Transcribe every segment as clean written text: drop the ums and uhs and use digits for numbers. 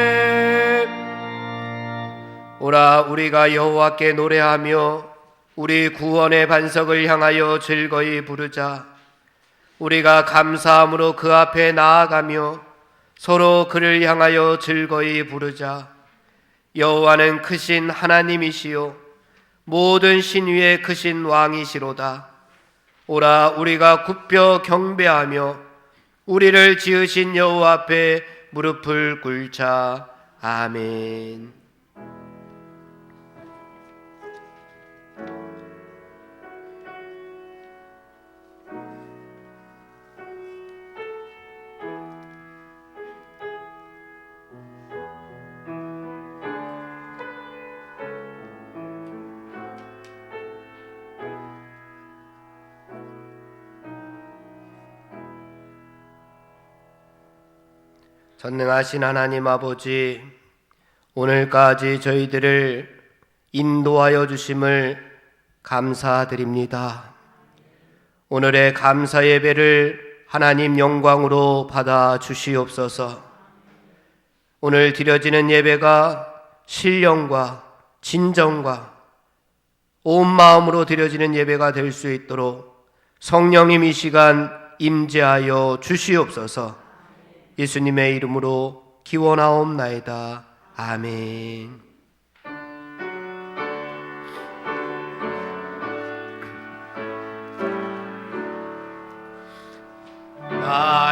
아멘. 오라 우리가 여호와께 노래하며 우리 구원의 반석을 향하여 즐거이 부르자. 우리가 감사함으로 그 앞에 나아가며 서로 그를 향하여 즐거이 부르자. 여호와는 크신 하나님이시요 모든 신 위에 크신 왕이시로다. 오라 우리가 굽혀 경배하며 우리를 지으신 여호와 앞에 무릎을 꿇자. 아멘. 전능하신 하나님 아버지, 오늘까지 저희들을 인도하여 주심을 감사드립니다. 오늘의 감사 예배를 하나님 영광으로 받아 주시옵소서. 오늘 드려지는 예배가 신령과 진정과 온 마음으로 드려지는 예배가 될 수 있도록 성령님 이 시간 임재하여 주시옵소서. 예수님의 이름으로 기원하옵나이다. 아멘.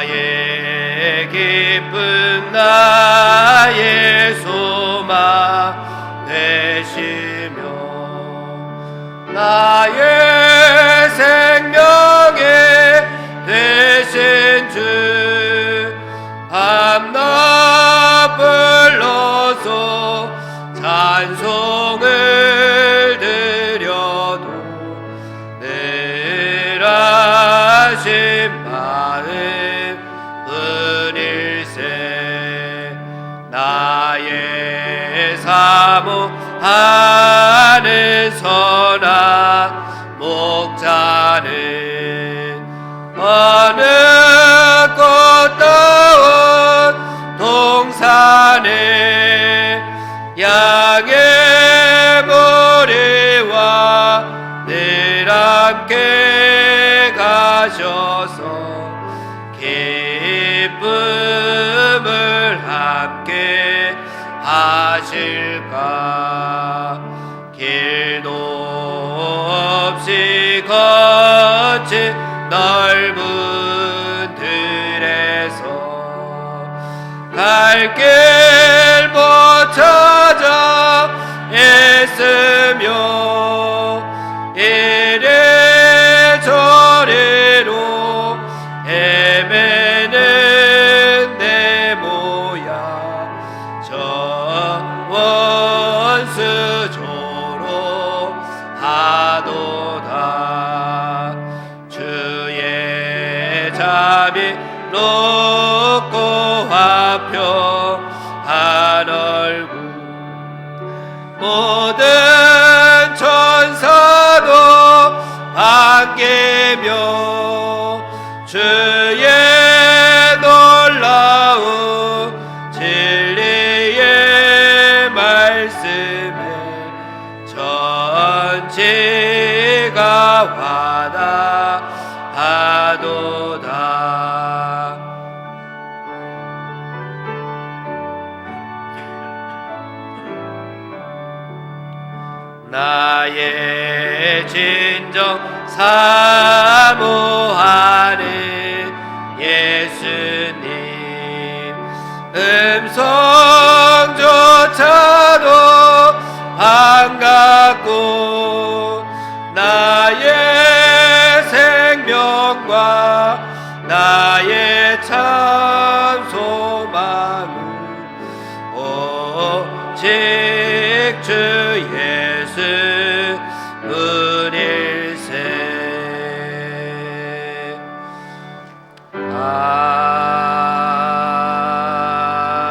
나의 기쁨 나의 소망 되시며 나의 생명에 되신 주 밤낮 불러서 찬송을 드려도 늘 하신 마음 뿐일세. 나의 사모하는 선한 목자는 어느 꽃다운 동산에 양의 머리와 늘 함께 가셔서 기쁨을 함께 하실까. 길도 없이 거친 넓은 들에서 갈 길 못 찾아 애쓰며 이래저래로 헤매는 내 모양 저 원수 조로하도다. 주의 자비 높고 화평한 얼굴 모든 천사도 반기며 주의 놀라운 진리의 말씀에 전지가 와닿아도다. 나의 진정 사모하는 예수님 음성조차도 반갑고 나의 생명과 나의 참 소망은 오직 주 예수 뿐일세.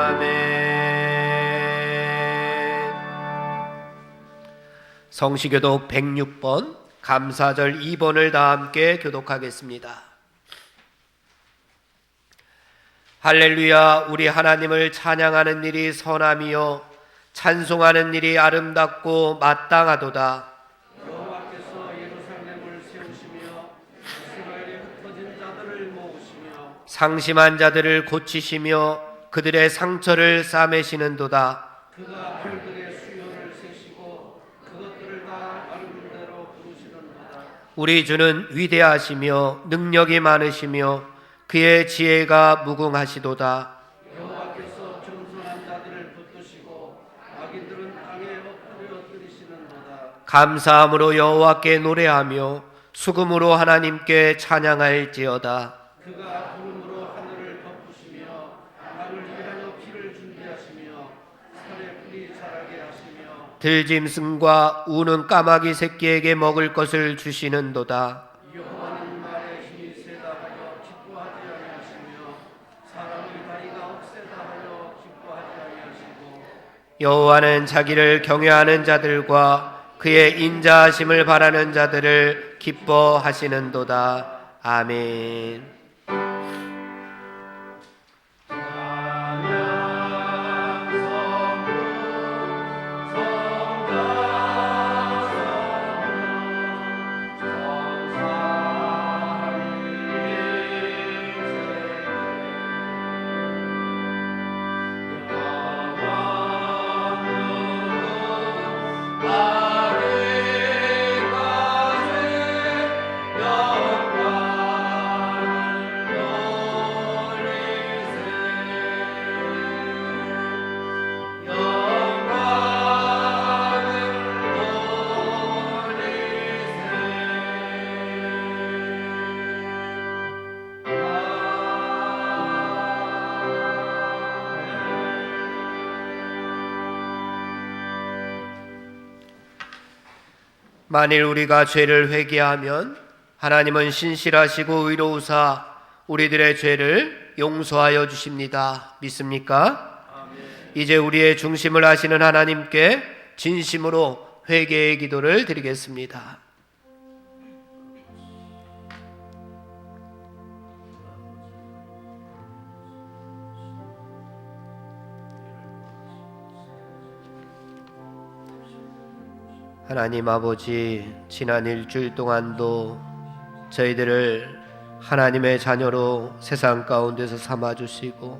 아멘. 성시교독 106번 감사절 2번을 다 함께 교독하겠습니다. 할렐루야. 우리 하나님을 찬양하는 일이 선함이요 찬송하는 일이 아름답고 마땅하도다. 여호와께서 예루살렘을 세우시며 이스라엘의 흩어진 자들을 모으시며 상심한 자들을 고치시며 그들의 상처를 싸매시는도다. 그가 풀들의 수요를 세시고 그것들을 다 맑은 대로 부르시는도다. 우리 주는 위대하시며 능력이 많으시며 그의 지혜가 무궁하시도다. 여호와께서 겸손한 자들을 붙드시고 악인들은 땅에 엎드려 들이시는도다. 감사함으로 여호와께 노래하며 수금으로 하나님께 찬양할지어다. 그가 구름으로 하늘을 덮으시며 땅을 위하여 피를 준비하시며 산에 풀이 자라게 하시며 들짐승과 우는 까마귀 새끼에게 먹을 것을 주시는도다. 여호와는 말에 힘이 세다 하여 기뻐하지 아니하시며 사람의 다리가 억세다 하여 기뻐하지 아니하시고 여호와는 자기를 경외하는 자들과 그의 인자하심을 바라는 자들을 기뻐하시는도다. 아멘. 만일 우리가 죄를 회개하면 하나님은 신실하시고 의로우사 우리들의 죄를 용서하여 주십니다. 믿습니까? 아멘. 이제 우리의 중심을 아시는 하나님께 진심으로 회개의 기도를 드리겠습니다. 하나님 아버지, 지난 일주일 동안도 저희들을 하나님의 자녀로 세상 가운데서 삼아주시고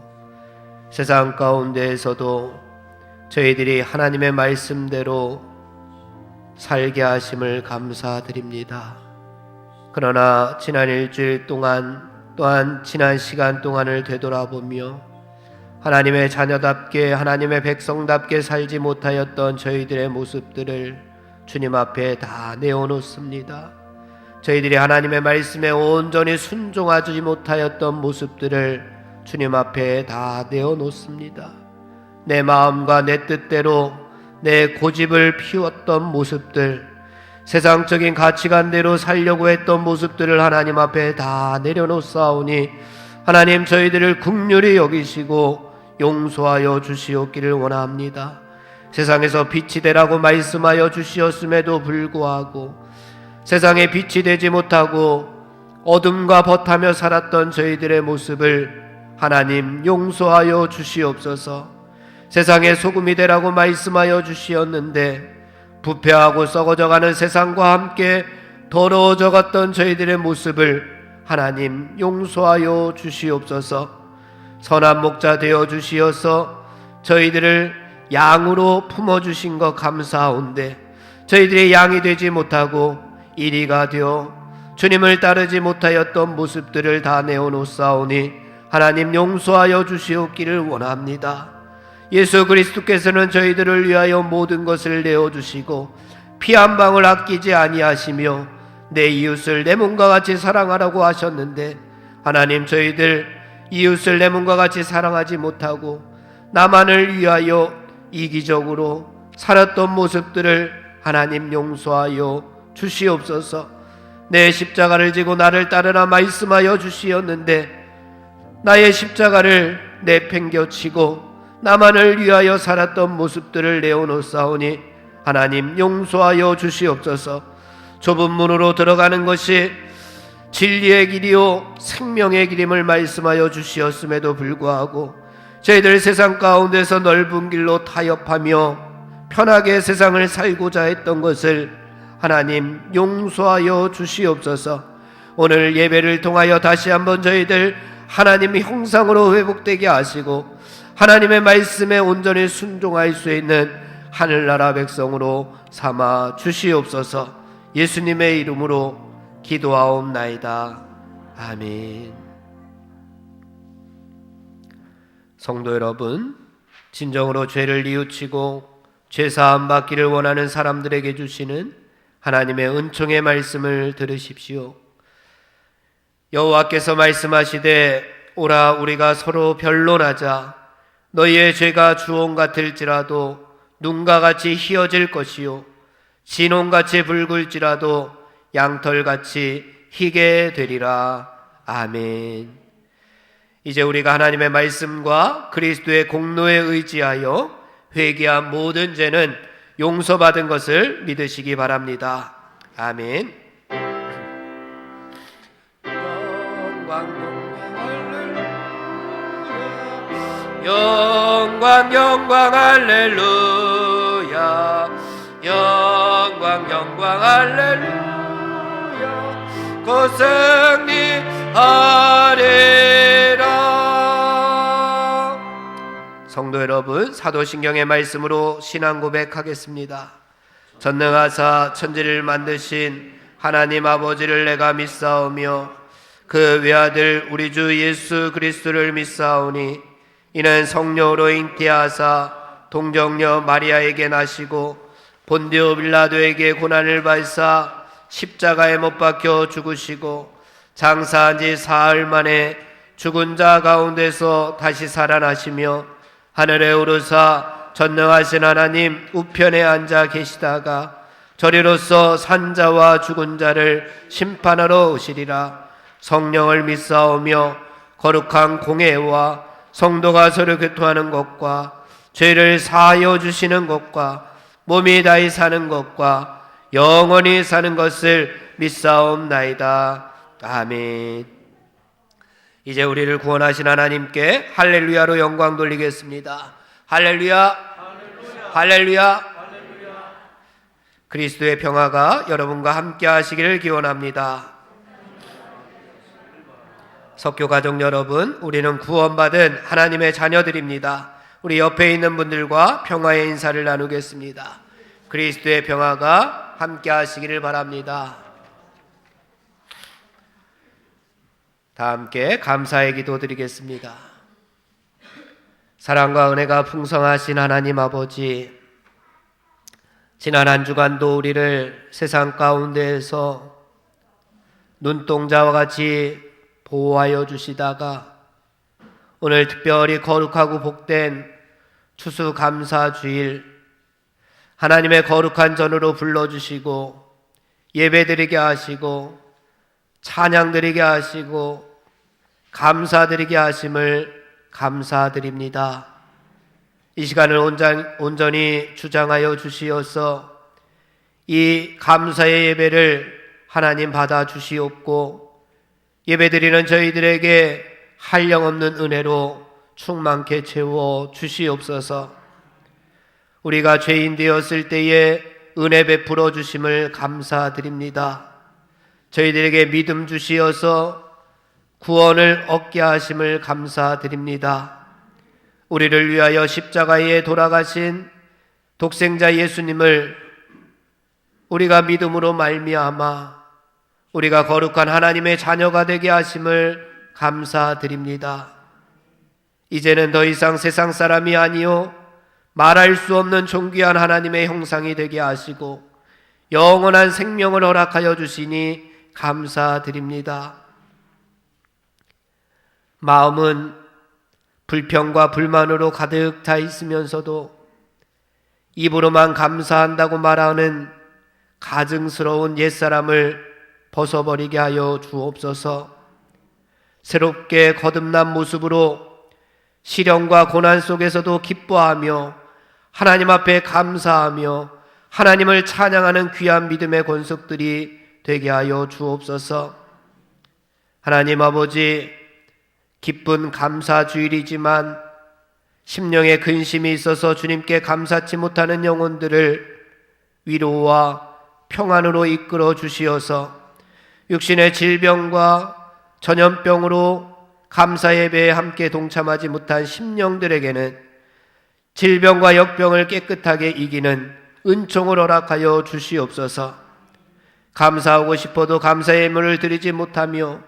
세상 가운데에서도 저희들이 하나님의 말씀대로 살게 하심을 감사드립니다. 그러나 지난 일주일 동안 또한 지난 시간 동안을 되돌아보며 하나님의 자녀답게 하나님의 백성답게 살지 못하였던 저희들의 모습들을 주님 앞에 다 내어놓습니다. 저희들이 하나님의 말씀에 온전히 순종하지 못하였던 모습들을 주님 앞에 다 내어놓습니다. 내 마음과 내 뜻대로 내 고집을 피웠던 모습들, 세상적인 가치관대로 살려고 했던 모습들을 하나님 앞에 다 내려놓사오니 하나님 저희들을 긍휼히 여기시고 용서하여 주시옵기를 원합니다. 세상에서 빛이 되라고 말씀하여 주시었음에도 불구하고 세상에 빛이 되지 못하고 어둠과 벗하며 살았던 저희들의 모습을 하나님 용서하여 주시옵소서. 세상에 소금이 되라고 말씀하여 주시었는데 부패하고 썩어져가는 세상과 함께 더러워져갔던 저희들의 모습을 하나님 용서하여 주시옵소서. 선한 목자 되어 주시어서 저희들을 양으로 품어주신 것 감사하온데 저희들이 양이 되지 못하고 이리가 되어 주님을 따르지 못하였던 모습들을 다 내어놓사오니 하나님 용서하여 주시옵기를 원합니다. 예수 그리스도께서는 저희들을 위하여 모든 것을 내어주시고 피 한 방울 아끼지 아니하시며 내 이웃을 내 몸과 같이 사랑하라고 하셨는데 하나님 저희들 이웃을 내 몸과 같이 사랑하지 못하고 나만을 위하여 이기적으로 살았던 모습들을 하나님 용서하여 주시옵소서. 내 십자가를 지고 나를 따르라 말씀하여 주시었는데 나의 십자가를 내팽겨치고 나만을 위하여 살았던 모습들을 내어놓사오니 하나님 용서하여 주시옵소서. 좁은 문으로 들어가는 것이 진리의 길이요 생명의 길임을 말씀하여 주시었음에도 불구하고 저희들 세상 가운데서 넓은 길로 타협하며 편하게 세상을 살고자 했던 것을 하나님 용서하여 주시옵소서. 오늘 예배를 통하여 다시 한번 저희들 하나님의 형상으로 회복되게 하시고 하나님의 말씀에 온전히 순종할 수 있는 하늘나라 백성으로 삼아 주시옵소서. 예수님의 이름으로 기도하옵나이다. 아멘. 성도 여러분, 진정으로 죄를 뉘우치고 죄사함 받기를 원하는 사람들에게 주시는 하나님의 은총의 말씀을 들으십시오. 여호와께서 말씀하시되 오라 우리가 서로 변론하자. 너희의 죄가 주홍 같을지라도 눈과 같이 희어질 것이요 진홍같이 붉을지라도 양털같이 희게 되리라. 아멘. 이제 우리가 하나님의 말씀과 그리스도의 공로에 의지하여 회개한 모든 죄는 용서받은 것을 믿으시기 바랍니다. 아멘. 영광 영광 할렐루야. 영광 영광 할렐루야. 곧 승리하리라. 성도 여러분, 사도신경의 말씀으로 신앙 고백하겠습니다. 전능하사 천지를 만드신 하나님 아버지를 내가 믿사오며 그 외아들 우리 주 예수 그리스도를 믿사오니 이는 성령으로 잉태하사 동정녀 마리아에게 나시고 본디오 빌라도에게 고난을 받사 십자가에 못 박혀 죽으시고 장사한 지 사흘 만에 죽은 자 가운데서 다시 살아나시며 하늘에 오르사 전능하신 하나님 우편에 앉아 계시다가 저리로서 산자와 죽은 자를 심판하러 오시리라. 성령을 믿사오며 거룩한 공회와 성도가 서로 교통하는 것과 죄를 사하여 주시는 것과 몸이 다히 사는 것과 영원히 사는 것을 믿사옵나이다. 아멘. 이제 우리를 구원하신 하나님께 할렐루야로 영광 돌리겠습니다. 할렐루야, 할렐루야. 그리스도의 평화가 여러분과 함께 하시기를 기원합니다. 석교 가족 여러분, 우리는 구원받은 하나님의 자녀들입니다. 우리 옆에 있는 분들과 평화의 인사를 나누겠습니다. 그리스도의 평화가 함께 하시기를 바랍니다. 다 함께 감사의 기도 드리겠습니다. 사랑과 은혜가 풍성하신 하나님 아버지, 지난 한 주간도 우리를 세상 가운데에서 눈동자와 같이 보호하여 주시다가 오늘 특별히 거룩하고 복된 추수감사주일 하나님의 거룩한 전으로 불러주시고 예배드리게 하시고 찬양드리게 하시고 감사드리게 하심을 감사드립니다. 이 시간을 온전히 주장하여 주시어서 이 감사의 예배를 하나님 받아 주시옵고 예배드리는 저희들에게 한량없는 은혜로 충만케 채워 주시옵소서. 우리가 죄인 되었을 때에 은혜 베풀어 주심을 감사드립니다. 저희들에게 믿음 주시어서 구원을 얻게 하심을 감사드립니다. 우리를 위하여 십자가에 돌아가신 독생자 예수님을 우리가 믿음으로 말미암아 우리가 거룩한 하나님의 자녀가 되게 하심을 감사드립니다. 이제는 더 이상 세상 사람이 아니요 말할 수 없는 존귀한 하나님의 형상이 되게 하시고 영원한 생명을 허락하여 주시니 감사드립니다. 마음은 불평과 불만으로 가득 차 있으면서도 입으로만 감사한다고 말하는 가증스러운 옛사람을 벗어버리게 하여 주옵소서. 새롭게 거듭난 모습으로 시련과 고난 속에서도 기뻐하며 하나님 앞에 감사하며 하나님을 찬양하는 귀한 믿음의 권속들이 되게 하여 주옵소서. 하나님 아버지, 기쁜 감사 주일이지만 심령에 근심이 있어서 주님께 감사치 못하는 영혼들을 위로와 평안으로 이끌어 주시어서 육신의 질병과 전염병으로 감사 예배에 함께 동참하지 못한 심령들에게는 질병과 역병을 깨끗하게 이기는 은총을 허락하여 주시옵소서. 감사하고 싶어도 감사의 예물을 드리지 못하며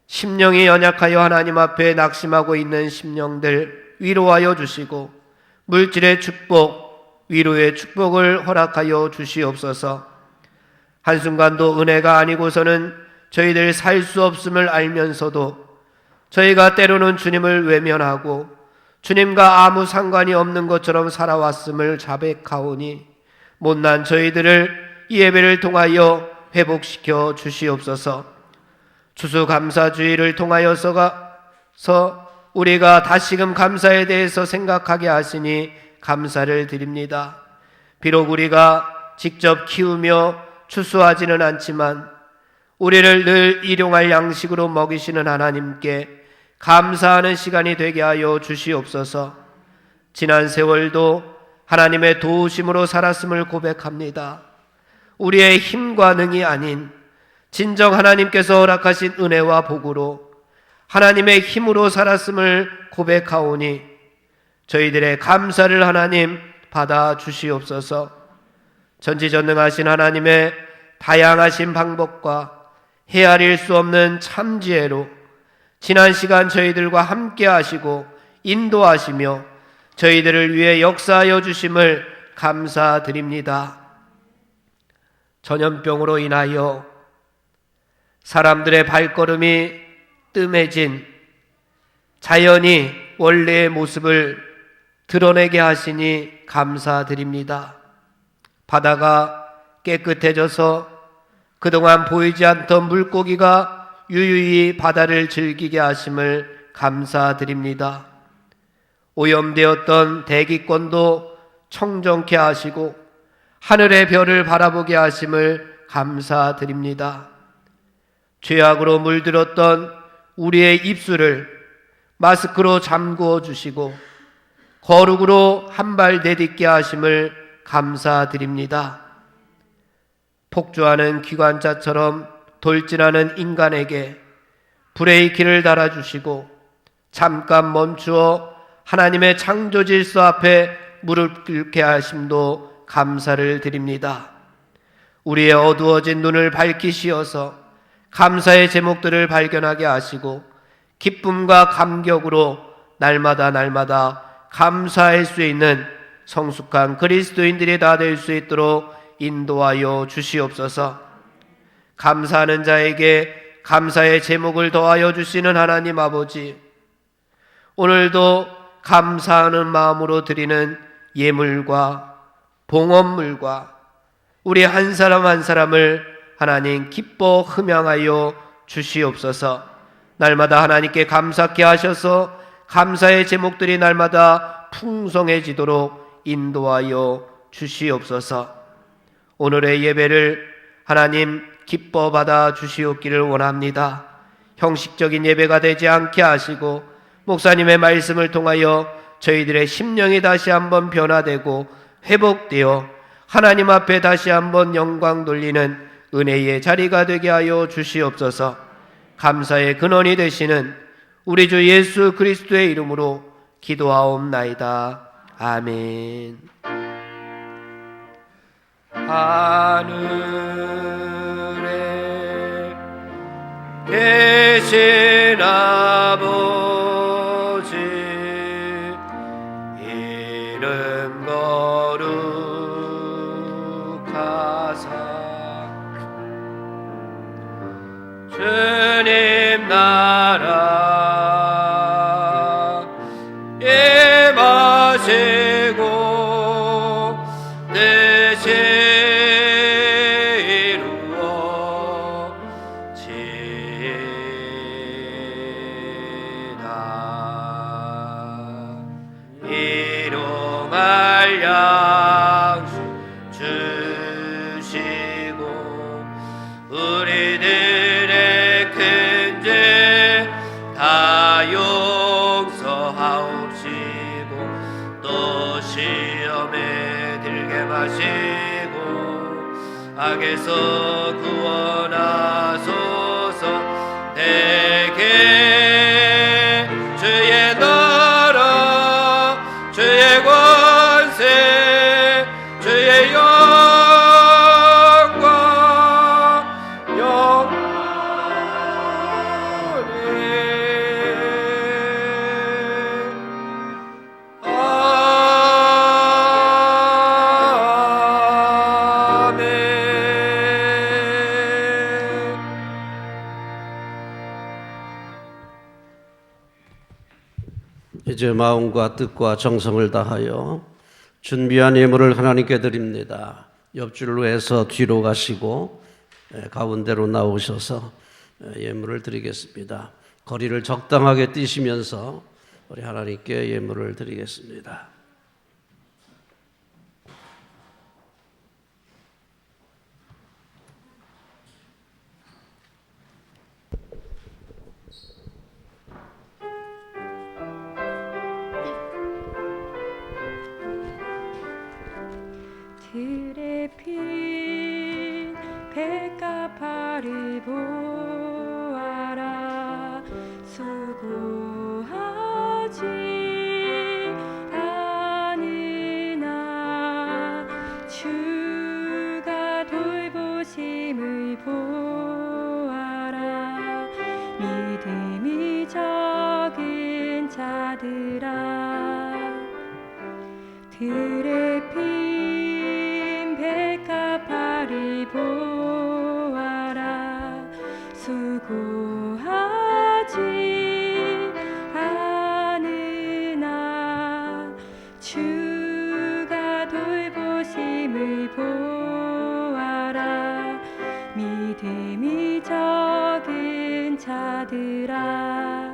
심령이 연약하여 하나님 앞에 낙심하고 있는 심령들 위로하여 주시고 물질의 축복, 위로의 축복을 허락하여 주시옵소서. 한순간도 은혜가 아니고서는 저희들 살 수 없음을 알면서도 저희가 때로는 주님을 외면하고 주님과 아무 상관이 없는 것처럼 살아왔음을 자백하오니 못난 저희들을 이 예배를 통하여 회복시켜 주시옵소서. 추수감사주의를 통하여서 우리가 다시금 감사에 대해서 생각하게 하시니 감사를 드립니다. 비록 우리가 직접 키우며 추수하지는 않지만 우리를 늘 일용할 양식으로 먹이시는 하나님께 감사하는 시간이 되게 하여 주시옵소서. 지난 세월도 하나님의 도우심으로 살았음을 고백합니다. 우리의 힘과 능이 아닌 진정 하나님께서 허락하신 은혜와 복으로 하나님의 힘으로 살았음을 고백하오니 저희들의 감사를 하나님 받아 주시옵소서. 전지전능하신 하나님의 다양하신 방법과 헤아릴 수 없는 참지혜로 지난 시간 저희들과 함께 하시고 인도하시며 저희들을 위해 역사하여 주심을 감사드립니다. 전염병으로 인하여 사람들의 발걸음이 뜸해진 자연이 원래의 모습을 드러내게 하시니 감사드립니다. 바다가 깨끗해져서 그동안 보이지 않던 물고기가 유유히 바다를 즐기게 하심을 감사드립니다. 오염되었던 대기권도 청정케 하시고 하늘의 별을 바라보게 하심을 감사드립니다. 죄악으로 물들었던 우리의 입술을 마스크로 잠그어 주시고 거룩으로 한 발 내딛게 하심을 감사드립니다. 폭주하는 기관차처럼 돌진하는 인간에게 브레이크를 달아주시고 잠깐 멈추어 하나님의 창조 질서 앞에 무릎 꿇게 하심도 감사를 드립니다. 우리의 어두워진 눈을 밝히시어서 감사의 제목들을 발견하게 하시고 기쁨과 감격으로 날마다 감사할 수 있는 성숙한 그리스도인들이 다 될 수 있도록 인도하여 주시옵소서. 감사하는 자에게 감사의 제목을 더하여 주시는 하나님 아버지, 오늘도 감사하는 마음으로 드리는 예물과 봉헌물과 우리 한 사람 한 사람을 하나님 기뻐 흠양하여 주시옵소서. 날마다 하나님께 감사케 하셔서 감사의 제목들이 날마다 풍성해지도록 인도하여 주시옵소서. 오늘의 예배를 하나님 기뻐 받아 주시옵기를 원합니다. 형식적인 예배가 되지 않게 하시고 목사님의 말씀을 통하여 저희들의 심령이 다시 한번 변화되고 회복되어 하나님 앞에 다시 한번 영광 돌리는 은혜의 자리가 되게 하여 주시옵소서. 감사의 근원이 되시는 우리 주 예수 그리스도의 이름으로 기도하옵나이다. 아멘. 하늘에 계신 아버지, 이름 거룩하사 주님 나라 임하시고 뜻이 이루어지이다. 일용할 양 행하시고 악에서 구원하소서. 내게 주의 나라 주의 권세 주의 영광 영원히 이제 마음과 뜻과 정성을 다하여 준비한 예물을 하나님께 드립니다. 옆줄로 해서 뒤로 가시고 가운데로 나오셔서 예물을 드리겠습니다. 거리를 적당하게 뛰시면서 우리 하나님께 예물을 드리겠습니다. 들에 핀 백합화를 보아라. 수고하지 않으나 주가 돌보심을 보아라. 믿음이 적은 자들아, 들에 핀 백합화를 보아라. 수고하지 않으나 주가 돌보심을 보아라. 믿음이 적은 자들아,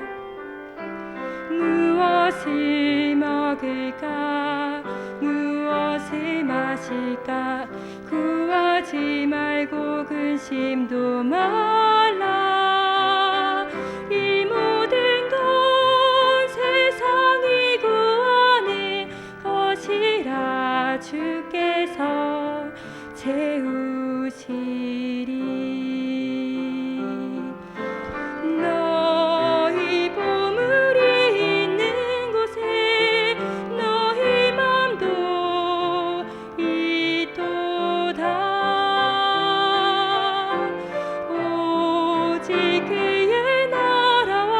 무엇을 먹을까 무엇을 마실까 구하지 말고 근심도 말라. 이 모든 건 세상이 구하는 것이라 주께서 채우시리. 너희 보물이 있는 곳에 너희 맘도 있도다. 오직 그의 나라와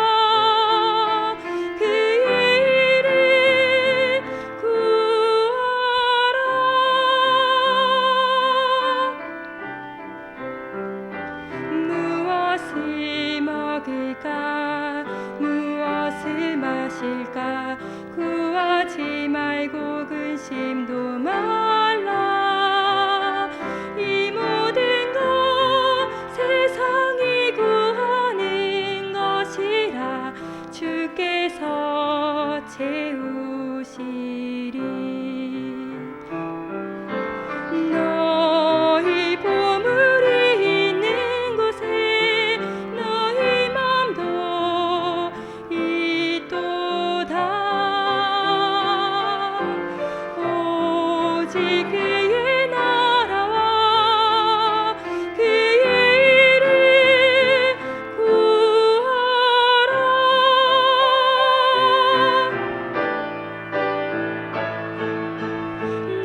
그의 일을 구하라. 무엇을 먹을까 무엇을 마실까 구하지 말고 근심도 말라. 이 모든 것 세상이 구하는 것이라 주께서 채우시리. 너희 보물이 있는 곳에 너희 맘도 있도다. 오직 그의 나라와 그의 일을 구하라.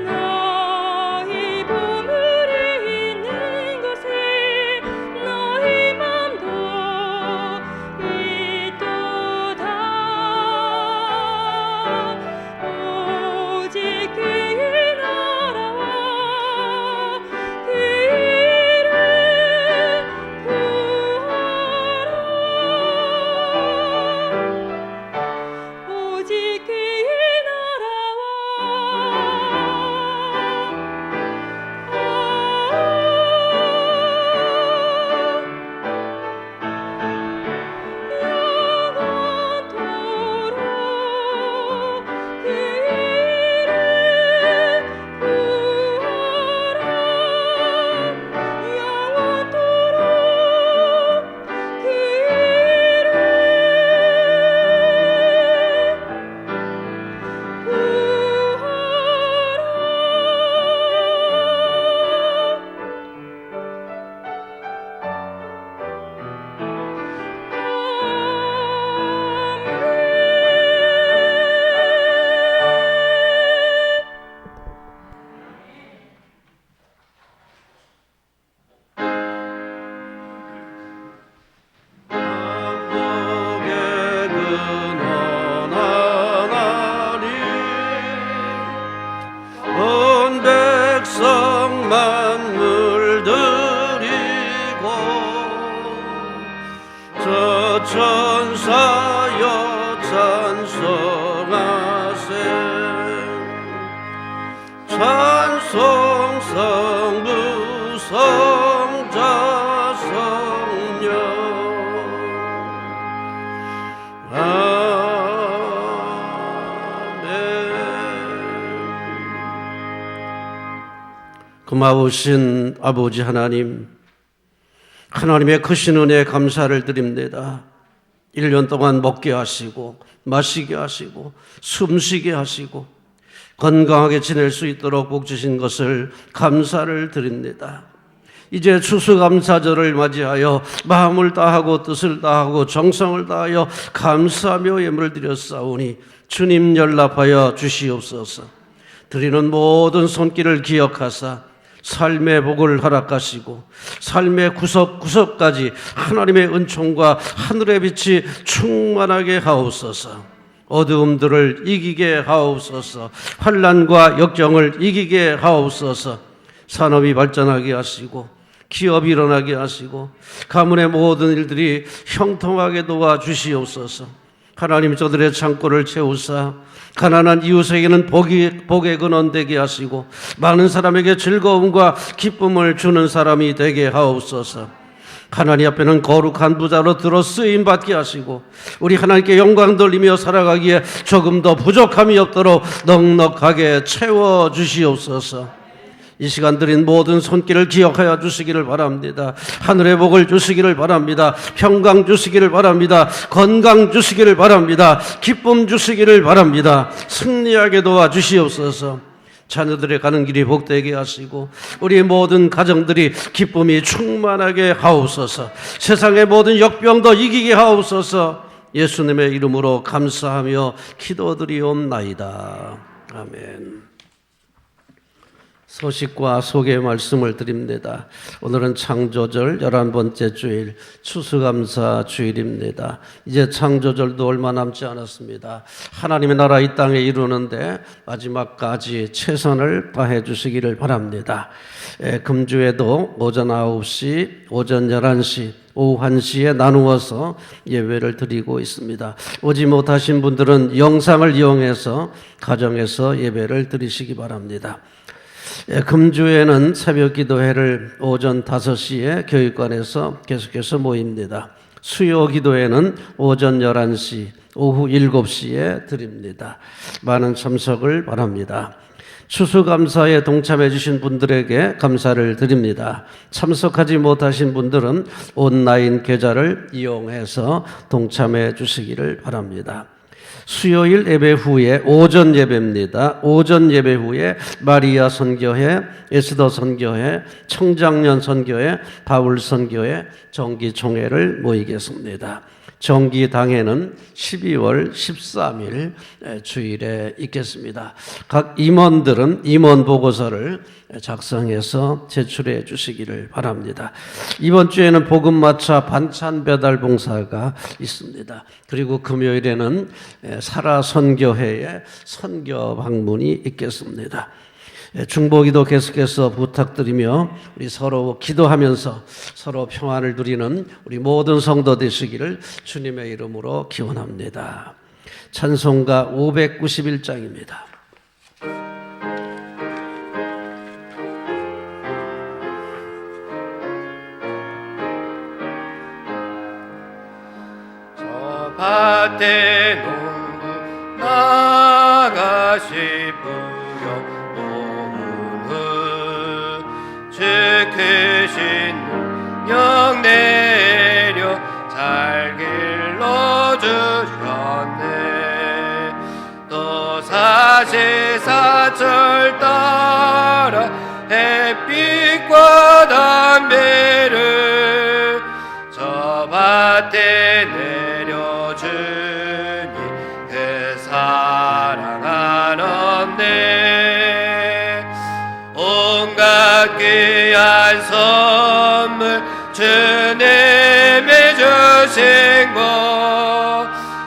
너희 보물이 있는 곳에 너희 맘도 있도다. 오직 그의 나라와 백성만 물들이고 저 천사여 찬송하세 찬송 성부 성자 성령 아멘. 고마우신 아버지 하나님, 하나님의 크신 은혜에 감사를 드립니다. 1년 동안 먹게 하시고 마시게 하시고 숨쉬게 하시고 건강하게 지낼 수 있도록 복 주신 것을 감사를 드립니다. 이제 추수감사절을 맞이하여 마음을 다하고 뜻을 다하고 정성을 다하여 감사하며 예물을 드렸사오니 주님 연락하여 주시옵소서. 드리는 모든 손길을 기억하사 삶의 복을 허락하시고 삶의 구석구석까지 하나님의 은총과 하늘의 빛이 충만하게 하옵소서. 어두움들을 이기게 하옵소서. 환난과 역경을 이기게 하옵소서. 산업이 발전하게 하시고 기업이 일어나게 하시고 가문의 모든 일들이 형통하게 도와주시옵소서. 하나님 저들의 창고를 채우사 가난한 이웃에게는 복의 근원 되게 하시고 많은 사람에게 즐거움과 기쁨을 주는 사람이 되게 하옵소서. 하나님 앞에는 거룩한 부자로 들어 쓰임 받게 하시고 우리 하나님께 영광 돌리며 살아가기에 조금 더 부족함이 없도록 넉넉하게 채워 주시옵소서. 이 시간 드린 모든 손길을 기억하여 주시기를 바랍니다. 하늘의 복을 주시기를 바랍니다. 평강 주시기를 바랍니다. 건강 주시기를 바랍니다. 기쁨 주시기를 바랍니다. 승리하게 도와주시옵소서. 자녀들의 가는 길이 복되게 하시고 우리 모든 가정들이 기쁨이 충만하게 하옵소서. 세상의 모든 역병도 이기게 하옵소서. 예수님의 이름으로 감사하며 기도드리옵나이다. 아멘. 소식과 소개 말씀을 드립니다. 오늘은 창조절 11번째 주일 추수감사 주일입니다. 이제 창조절도 얼마 남지 않았습니다. 하나님의 나라 이 땅에 이루는데 마지막까지 최선을 다해 주시기를 바랍니다. 금주에도 오전 9시, 오전 11시, 오후 1시에 나누어서 예배를 드리고 있습니다. 오지 못하신 분들은 영상을 이용해서 가정에서 예배를 드리시기 바랍니다. 금주에는 새벽 기도회를 오전 5시에 교육관에서 계속해서 모입니다. 수요 기도회는 오전 11시, 오후 7시에 드립니다. 많은 참석을 바랍니다. 추수감사에 동참해 주신 분들에게 감사를 드립니다. 참석하지 못하신 분들은 온라인 계좌를 이용해서 동참해 주시기를 바랍니다. 수요일 예배 후에 오전 예배입니다. 오전 예배 후에 마리아 선교회, 에스더 선교회, 청장년 선교회, 바울 선교회 정기총회를 모이겠습니다. 정기당회는 12월 13일 주일에 있겠습니다. 각 임원들은 임원 보고서를 작성해서 제출해 주시기를 바랍니다. 이번 주에는 복음마차 반찬 배달 봉사가 있습니다. 그리고 금요일에는 사라 선교회의 선교 방문이 있겠습니다. 중보기도 계속해서 부탁드리며 우리 서로 기도하면서 서로 평안을 누리는 우리 모든 성도 되시기를 주님의 이름으로 기원합니다. 찬송가 591장입니다. 저 밭에 농부 나가시부여 크신 능력 내려 잘 길러주셨네. 또 사시사철 따라 햇빛과 담배를 저 밭에 내려주니 그 사랑 한없네. 온갖 귀한 선물 주님이 주신 것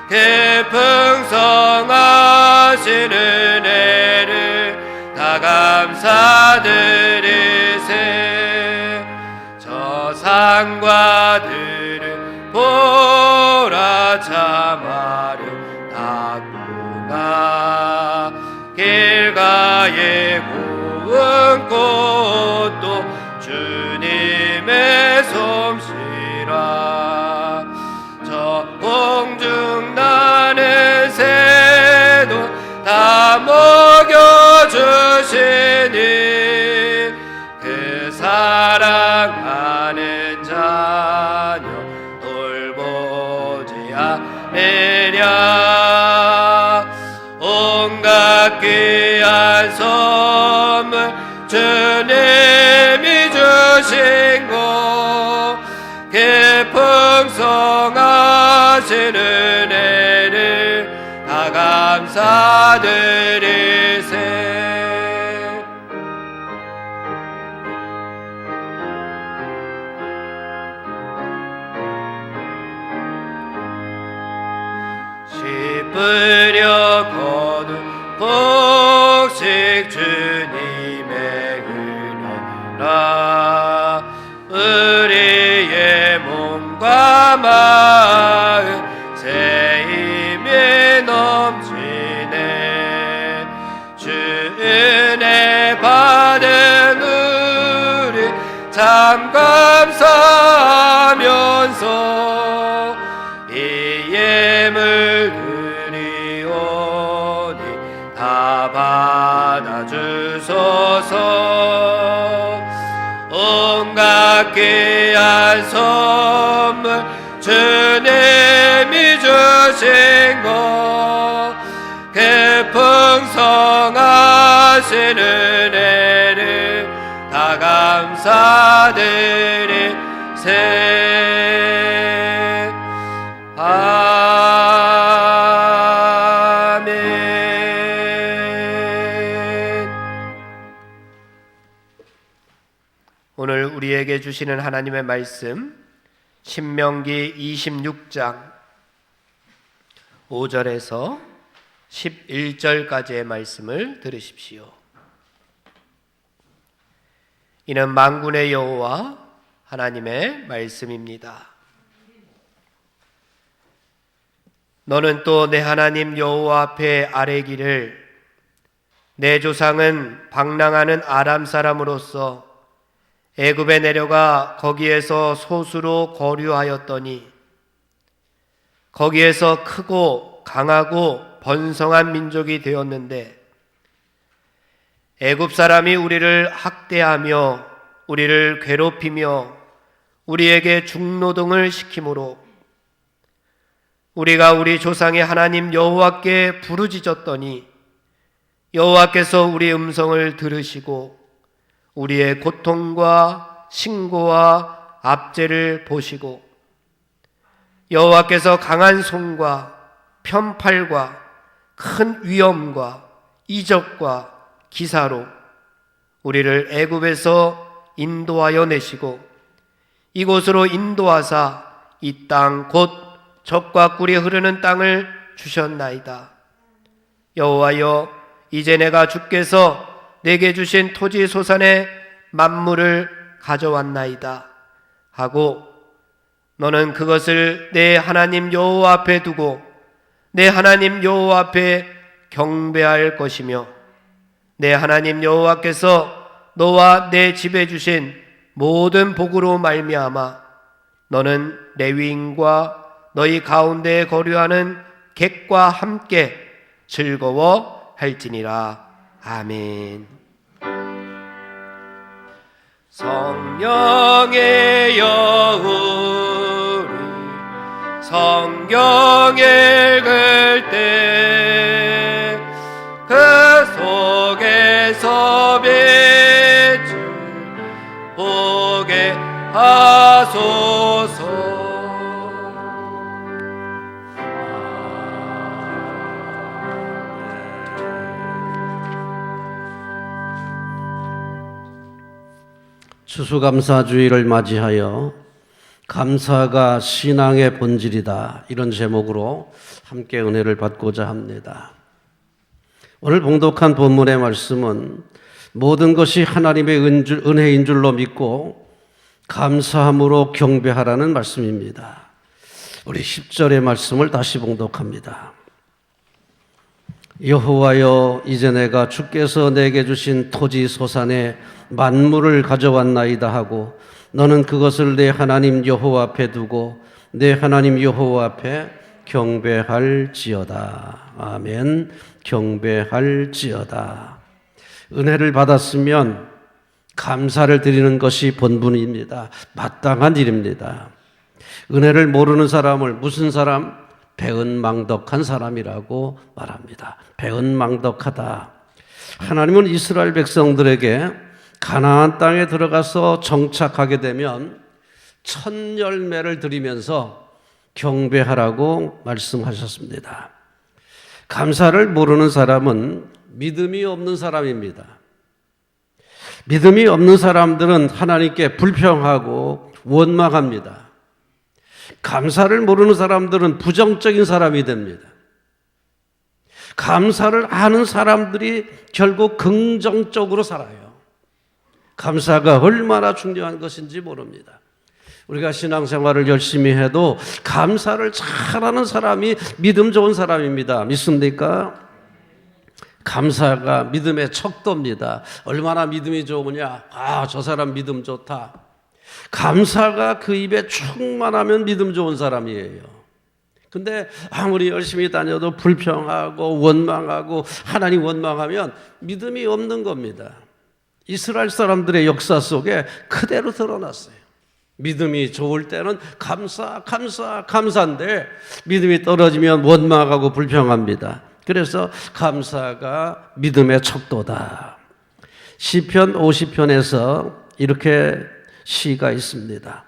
그 풍성하신 은혜를 다 감사드리세. 저 산과 들을 보라 참 아름답구나. 길가에 고운 꽃도 주님의 솜씨라. 저 공중 나는 새도 다 먹여주시니 그 사랑하는 자녀 돌보지 않으랴. 온갖 귀한 선물 주님이 주신 것 그 풍성하신 은혜를 다 감사드리세. 씹으려 거둔 곡식 주님의 은혜라. 우리의 몸과 마음 새 힘이 넘치네. 주 은혜 받은 우리 참 감사하면서 이 예물 드리오니 다 받아주소서. 온갖 귀한 선물 주님이 주신 것 그 풍성하신 은혜를 다 감사드리세. 아멘. 오늘 우리에게 주시는 하나님의 말씀 신명기 26장 5절에서 11절까지의 말씀을 들으십시오. 이는 만군의 여호와 하나님의 말씀입니다. 너는 또 내 하나님 여호와 앞에 아뢰기를 내 조상은 방랑하는 아람 사람으로서 애굽에 내려가 거기에서 소수로 거류하였더니 거기에서 크고 강하고 번성한 민족이 되었는데 애굽 사람이 우리를 학대하며 우리를 괴롭히며 우리에게 중노동을 시키므로 우리가 우리 조상의 하나님 여호와께 부르짖었더니 여호와께서 우리 음성을 들으시고 우리의 고통과 신고와 압제를 보시고 여호와께서 강한 손과 편팔과 큰 위엄과 이적과 기사로 우리를 애굽에서 인도하여 내시고 이곳으로 인도하사 이 땅 곧 젖과 꿀이 흐르는 땅을 주셨나이다. 여호와여, 이제 내가 주께서 내게 주신 토지 소산의 만물을 가져왔나이다 하고 너는 그것을 내 하나님 여호와 앞에 두고 내 하나님 여호와 앞에 경배할 것이며 내 하나님 여호와께서 너와 내 집에 주신 모든 복으로 말미암아 너는 레위인과 너희 가운데에 거류하는 객과 함께 즐거워할지니라. 아멘. 성령의 여우리 성경 읽을 때 그 속에서 빛을 보게 하소서. 추수감사주의를 맞이하여 감사가 신앙의 본질이다, 이런 제목으로 함께 은혜를 받고자 합니다. 오늘 봉독한 본문의 말씀은 모든 것이 하나님의 은혜인 줄로 믿고 감사함으로 경배하라는 말씀입니다. 우리 10절의 말씀을 다시 봉독합니다. 여호와여, 이제 내가 주께서 내게 주신 토지 소산에 만물을 가져왔나이다 하고 너는 그것을 내 하나님 여호와 앞에 두고 내 하나님 여호와 앞에 경배할지어다. 아멘. 경배할지어다. 은혜를 받았으면 감사를 드리는 것이 본분입니다. 마땅한 일입니다. 은혜를 모르는 사람을 무슨 사람? 배은망덕한 사람이라고 말합니다. 배은망덕하다. 하나님은 이스라엘 백성들에게 가나안 땅에 들어가서 정착하게 되면 첫 열매를 드리면서 경배하라고 말씀하셨습니다. 감사를 모르는 사람은 믿음이 없는 사람입니다. 믿음이 없는 사람들은 하나님께 불평하고 원망합니다. 감사를 모르는 사람들은 부정적인 사람이 됩니다. 감사를 아는 사람들이 결국 긍정적으로 살아요. 감사가 얼마나 중요한 것인지 모릅니다. 우리가 신앙생활을 열심히 해도 감사를 잘하는 사람이 믿음 좋은 사람입니다. 믿습니까? 감사가 믿음의 척도입니다. 얼마나 믿음이 좋으냐? 아, 저 사람 믿음 좋다. 감사가 그 입에 충만하면 믿음 좋은 사람이에요. 근데 아무리 열심히 다녀도 불평하고 원망하고 하나님 원망하면 믿음이 없는 겁니다. 이스라엘 사람들의 역사 속에 그대로 드러났어요. 믿음이 좋을 때는 감사인데 믿음이 떨어지면 원망하고 불평합니다. 그래서 감사가 믿음의 척도다. 시편 50편에서 이렇게 시가 있습니다.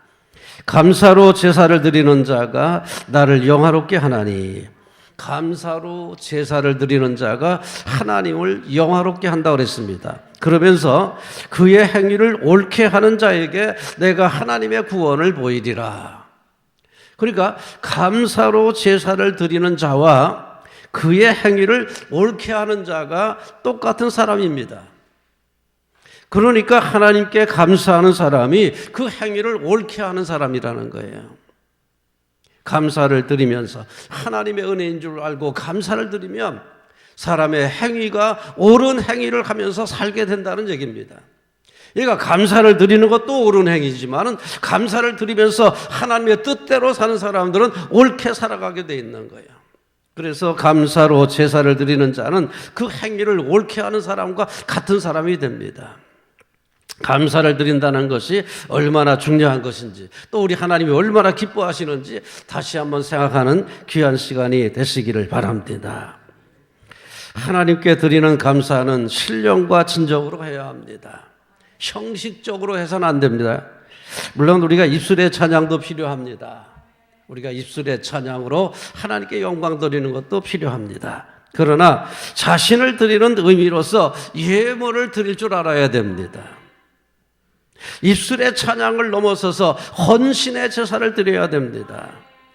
감사로 제사를 드리는 자가 나를 영화롭게 하나니. 감사로 제사를 드리는 자가 하나님을 영화롭게 한다고 그랬습니다. 그러면서 그의 행위를 옳게 하는 자에게 내가 하나님의 구원을 보이리라. 그러니까 감사로 제사를 드리는 자와 그의 행위를 옳게 하는 자가 똑같은 사람입니다. 그러니까 하나님께 감사하는 사람이 그 행위를 옳게 하는 사람이라는 거예요. 감사를 드리면서 하나님의 은혜인 줄 알고 감사를 드리면 사람의 행위가 옳은 행위를 하면서 살게 된다는 얘기입니다. 그러니까 감사를 드리는 것도 옳은 행위지만 감사를 드리면서 하나님의 뜻대로 사는 사람들은 옳게 살아가게 돼 있는 거예요. 그래서 감사로 제사를 드리는 자는 그 행위를 옳게 하는 사람과 같은 사람이 됩니다. 감사를 드린다는 것이 얼마나 중요한 것인지, 또 우리 하나님이 얼마나 기뻐하시는지 다시 한번 생각하는 귀한 시간이 되시기를 바랍니다. 하나님께 드리는 감사는 신령과 진정으로 해야 합니다. 형식적으로 해서는 안 됩니다. 물론 우리가 입술의 찬양도 필요합니다. 우리가 입술의 찬양으로 하나님께 영광 드리는 것도 필요합니다. 그러나 자신을 드리는 의미로서 예물을 드릴 줄 알아야 됩니다. 입술의 찬양을 넘어서서 헌신의 제사를 드려야 됩니다.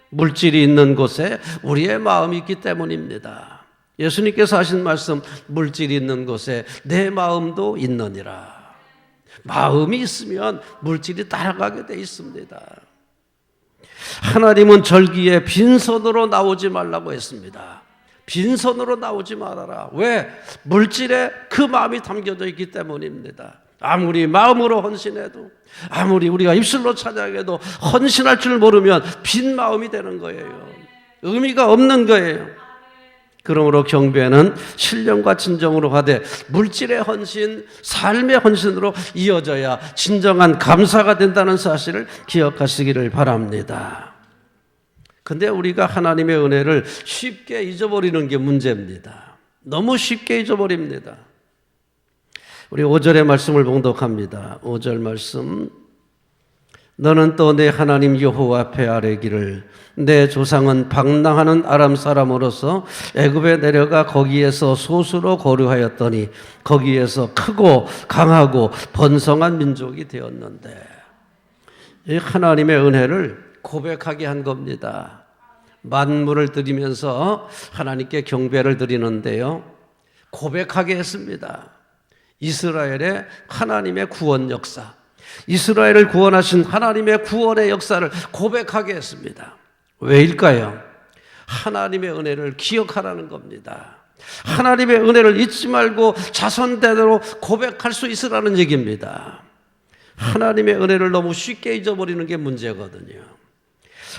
물질이 있는 곳에 우리의 마음이 있기 때문입니다. 예수님께서 하신 말씀, 물질이 있는 곳에 내 마음도 있느니라. 마음이 있으면 물질이 따라가게 돼 있습니다. 하나님은 절기에 빈손으로 나오지 말라고 했습니다. 빈손으로 나오지 말아라. 왜? 물질에 그 마음이 담겨져 있기 때문입니다. 아무리 마음으로 헌신해도, 아무리 우리가 입술로 찬양해도 헌신할 줄 모르면 빈 마음이 되는 거예요. 의미가 없는 거예요. 그러므로 경배는 신령과 진정으로 하되 물질의 헌신, 삶의 헌신으로 이어져야 진정한 감사가 된다는 사실을 기억하시기를 바랍니다. 근데 우리가 하나님의 은혜를 쉽게 잊어버리는 게 문제입니다. 너무 쉽게 잊어버립니다. 우리 5절의 말씀을 봉독합니다. 5절 말씀. 너는 또 내 하나님 여호와 앞에 아뢰기를 내 조상은 방랑하는 아람 사람으로서 애굽에 내려가 거기에서 소수로 거류하였더니 거기에서 크고 강하고 번성한 민족이 되었는데, 이 하나님의 은혜를 고백하게 한 겁니다. 만물을 드리면서 하나님께 경배를 드리는데요, 고백하게 했습니다. 이스라엘의 하나님의 구원 역사, 이스라엘을 구원하신 하나님의 구원의 역사를 고백하게 했습니다. 왜일까요? 하나님의 은혜를 기억하라는 겁니다. 하나님의 은혜를 잊지 말고 자손대대로 고백할 수 있으라는 얘기입니다. 하나님의 은혜를 너무 쉽게 잊어버리는 게 문제거든요.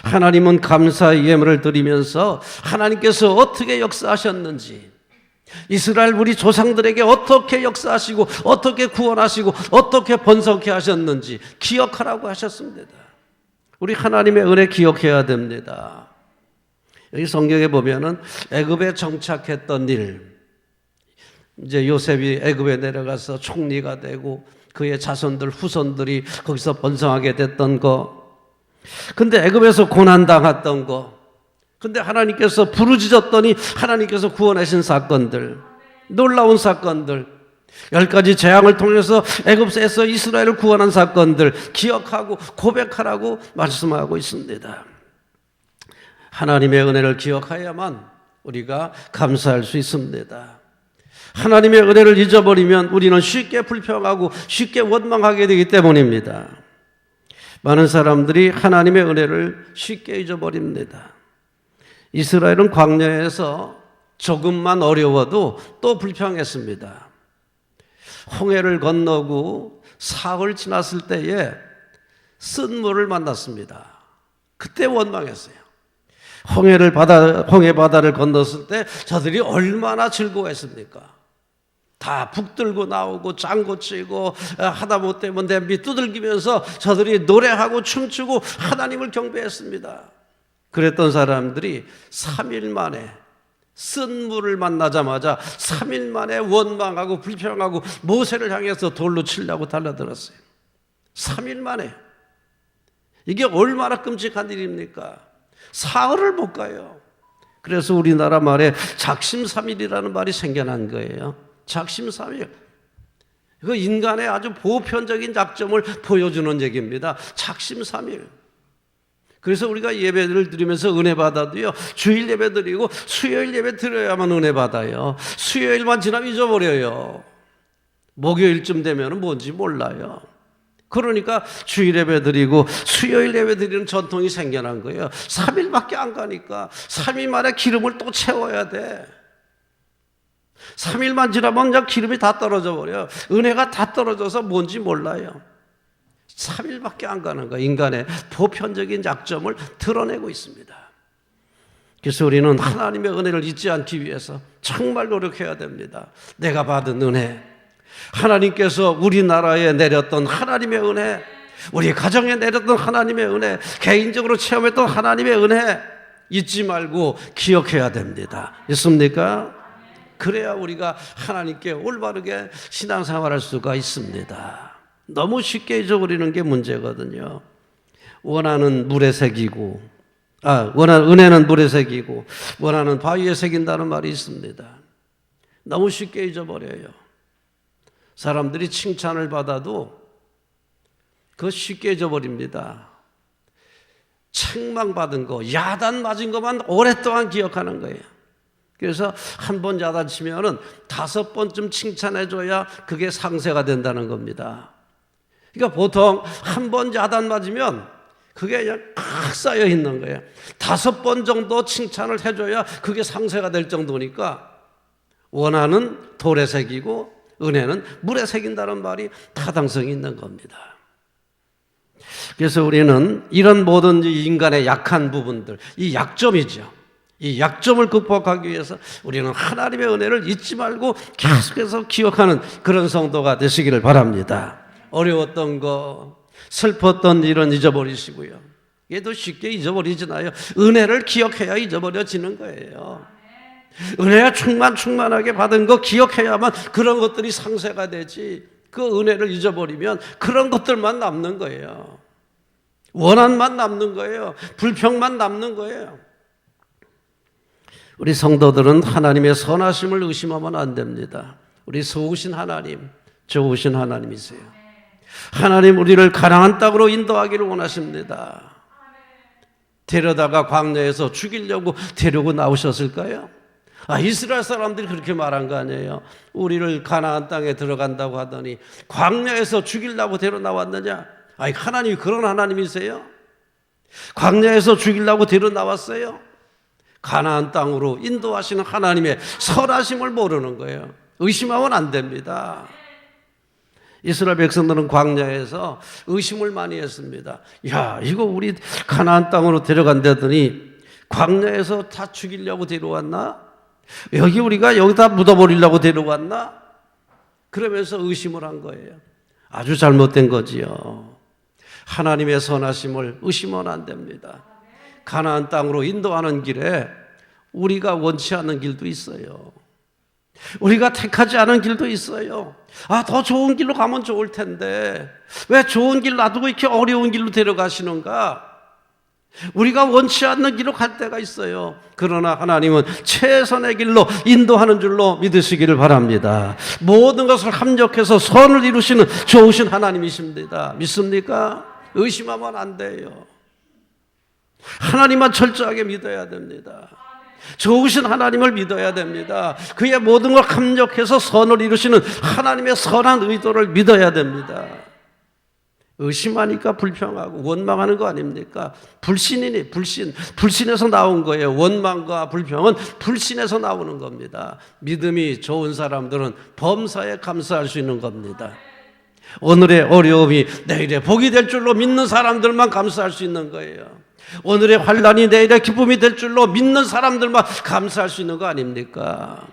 하나님은 감사의 예물을 드리면서 하나님께서 어떻게 역사하셨는지, 이스라엘 우리 조상들에게 어떻게 역사하시고 어떻게 구원하시고 어떻게 번성케 하셨는지 기억하라고 하셨습니다. 우리 하나님의 은혜 기억해야 됩니다. 여기 성경에 보면은 애굽에 정착했던 일, 이제 요셉이 애굽에 내려가서 총리가 되고 그의 자손들 후손들이 거기서 번성하게 됐던 거, 근데 애굽에서 고난당했던 거, 근데 하나님께서 부르짖었더니 하나님께서 구원하신 사건들, 놀라운 사건들, 10가지 재앙을 통해서 애굽에서 이스라엘을 구원한 사건들 기억하고 고백하라고 말씀하고 있습니다. 하나님의 은혜를 기억해야만 우리가 감사할 수 있습니다. 하나님의 은혜를 잊어버리면 우리는 쉽게 불평하고 쉽게 원망하게 되기 때문입니다. 많은 사람들이 하나님의 은혜를 쉽게 잊어버립니다. 이스라엘은 광야에서 조금만 어려워도 또 불평했습니다. 홍해를 건너고 사흘 지났을 때에 쓴 물을 만났습니다. 그때 원망했어요. 홍해 바다를 건넜을 때 저들이 얼마나 즐거워했습니까? 다 북들고 나오고 짱고 치고 하다못해 냄비 두들기면서 저들이 노래하고 춤추고 하나님을 경배했습니다. 그랬던 사람들이 3일 만에 쓴 물을 만나자마자 3일 만에 원망하고 불평하고 모세를 향해서 돌로 치려고 달려들었어요. 3일 만에. 이게 얼마나 끔찍한 일입니까? 사흘을 못 가요. 그래서 우리나라 말에 작심삼일이라는 말이 생겨난 거예요. 작심삼일. 그 인간의 아주 보편적인 약점을 보여주는 얘기입니다. 작심삼일. 그래서 우리가 예배를 드리면서 은혜 받아도요, 주일 예배 드리고 수요일 예배 드려야만 은혜 받아요. 수요일만 지나면 잊어버려요. 목요일쯤 되면 뭔지 몰라요. 그러니까 주일 예배 드리고 수요일 예배 드리는 전통이 생겨난 거예요. 3일밖에 안 가니까 3일 만에 기름을 또 채워야 돼. 3일만 지나면 그냥 기름이 다 떨어져 버려요. 은혜가 다 떨어져서 뭔지 몰라요. 3일밖에 안 가는 거예요. 인간의 보편적인 약점을 드러내고 있습니다. 그래서 우리는 하나님의 은혜를 잊지 않기 위해서 정말 노력해야 됩니다. 내가 받은 은혜, 하나님께서 우리나라에 내렸던 하나님의 은혜, 우리 가정에 내렸던 하나님의 은혜, 개인적으로 체험했던 하나님의 은혜 잊지 말고 기억해야 됩니다. 있습니까? 그래야 우리가 하나님께 올바르게 신앙생활할 수가 있습니다. 너무 쉽게 잊어버리는 게 문제거든요. 원하는 물에 새기고, 은혜는 물에 새기고 원하는 바위에 새긴다는 말이 있습니다. 너무 쉽게 잊어버려요. 사람들이 칭찬을 받아도 그거 쉽게 잊어버립니다. 책망받은 거, 야단 맞은 것만 오랫동안 기억하는 거예요. 그래서 한 번 야단 치면은 5번쯤 칭찬해줘야 그게 상쇄가 된다는 겁니다. 그러니까 보통 한 번 야단 맞으면 그게 그냥 칵 쌓여 있는 거예요. 5번 정도 칭찬을 해줘야 그게 상쇄가 될 정도니까 원하는 돌에 새기고 은혜는 물에 새긴다는 말이 타당성이 있는 겁니다. 그래서 우리는 이런 모든 인간의 약한 부분들, 이 약점이죠. 이 약점을 극복하기 위해서 우리는 하나님의 은혜를 잊지 말고 계속해서 기억하는 그런 성도가 되시기를 바랍니다. 어려웠던 거, 슬펐던 일은 잊어버리시고요. 얘도 쉽게 잊어버리지나요? 은혜를 기억해야 잊어버려지는 거예요. 은혜가 충만하게 받은 거 기억해야만 그런 것들이 상쇄가 되지, 그 은혜를 잊어버리면 그런 것들만 남는 거예요. 원한만 남는 거예요. 불평만 남는 거예요. 우리 성도들은 하나님의 선하심을 의심하면 안 됩니다. 우리 좋으신 하나님, 좋으신 하나님이세요. 하나님 우리를 가나안 땅으로 인도하기를 원하십니다. 데려다가 광야에서 죽이려고 데리고 나오셨을까요? 이스라엘 사람들이 그렇게 말한 거 아니에요. 우리를 가나안 땅에 들어간다고 하더니 광야에서 죽이려고 데려 나왔느냐? 하나님이 그런 하나님이세요? 광야에서 죽이려고 데려 나왔어요? 가나안 땅으로 인도하시는 하나님의 선하심을 모르는 거예요. 의심하면 안 됩니다. 이스라엘 백성들은 광야에서 의심을 많이 했습니다. 이거 우리 가나안 땅으로 데려간다더니 광야에서 다 죽이려고 데려왔나? 우리가 여기다 묻어버리려고 데려왔나? 그러면서 의심을 한 거예요. 아주 잘못된 거지요. 하나님의 선하심을 의심은 안 됩니다. 가나안 땅으로 인도하는 길에 우리가 원치 않는 길도 있어요. 우리가 택하지 않은 길도 있어요. 더 좋은 길로 가면 좋을 텐데 왜 좋은 길 놔두고 이렇게 어려운 길로 데려가시는가? 우리가 원치 않는 길로 갈 때가 있어요. 그러나 하나님은 최선의 길로 인도하는 줄로 믿으시기를 바랍니다. 모든 것을 합력해서 선을 이루시는 좋으신 하나님이십니다. 믿습니까? 의심하면 안 돼요. 하나님만 철저하게 믿어야 됩니다. 좋으신 하나님을 믿어야 됩니다. 그의 모든 걸 합력해서 선을 이루시는 하나님의 선한 의도를 믿어야 됩니다. 의심하니까 불평하고 원망하는 거 아닙니까? 불신이니 불신에서 나온 거예요. 원망과 불평은 불신에서 나오는 겁니다. 믿음이 좋은 사람들은 범사에 감사할 수 있는 겁니다. 오늘의 어려움이 내일의 복이 될 줄로 믿는 사람들만 감사할 수 있는 거예요. 오늘의 환난이 내일의 기쁨이 될 줄로 믿는 사람들만 감사할 수 있는 거 아닙니까?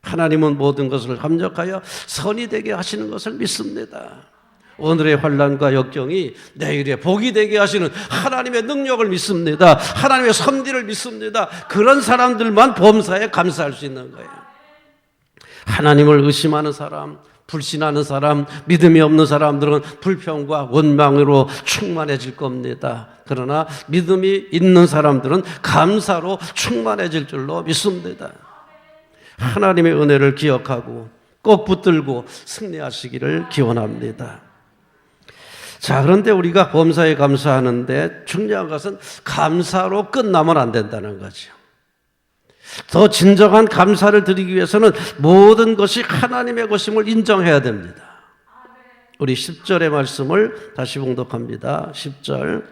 하나님은 모든 것을 합력하여 선이 되게 하시는 것을 믿습니다. 오늘의 환난과 역경이 내일의 복이 되게 하시는 하나님의 능력을 믿습니다. 하나님의 섭리를 믿습니다. 그런 사람들만 범사에 감사할 수 있는 거예요. 하나님을 의심하는 사람, 불신하는 사람, 믿음이 없는 사람들은 불평과 원망으로 충만해질 겁니다. 그러나 믿음이 있는 사람들은 감사로 충만해질 줄로 믿습니다. 하나님의 은혜를 기억하고 꼭 붙들고 승리하시기를 기원합니다. 자, 그런데 우리가 범사에 감사하는데 중요한 것은 감사로 끝나면 안 된다는 거죠. 더 진정한 감사를 드리기 위해서는 모든 것이 하나님의 것임을 인정해야 됩니다. 우리 10절의 말씀을 다시 봉독합니다. 10절.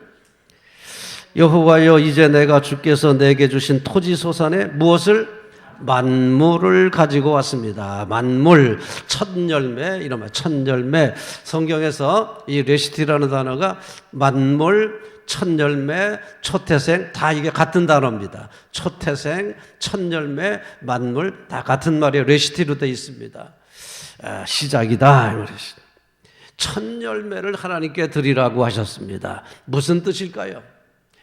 여호와여, 이제 내가 주께서 내게 주신 토지 소산에 무엇을? 만물을 가지고 왔습니다. 만물, 첫 열매, 이런 첫 열매. 성경에서 이 레시티라는 단어가 만물, 첫 열매, 초태생 다 이게 같은 단어입니다. 초태생, 첫 열매, 만물 다 같은 말이에요. 레시티로 되어 있습니다. 시작이다 이 말이죠. 첫 열매를 하나님께 드리라고 하셨습니다. 무슨 뜻일까요?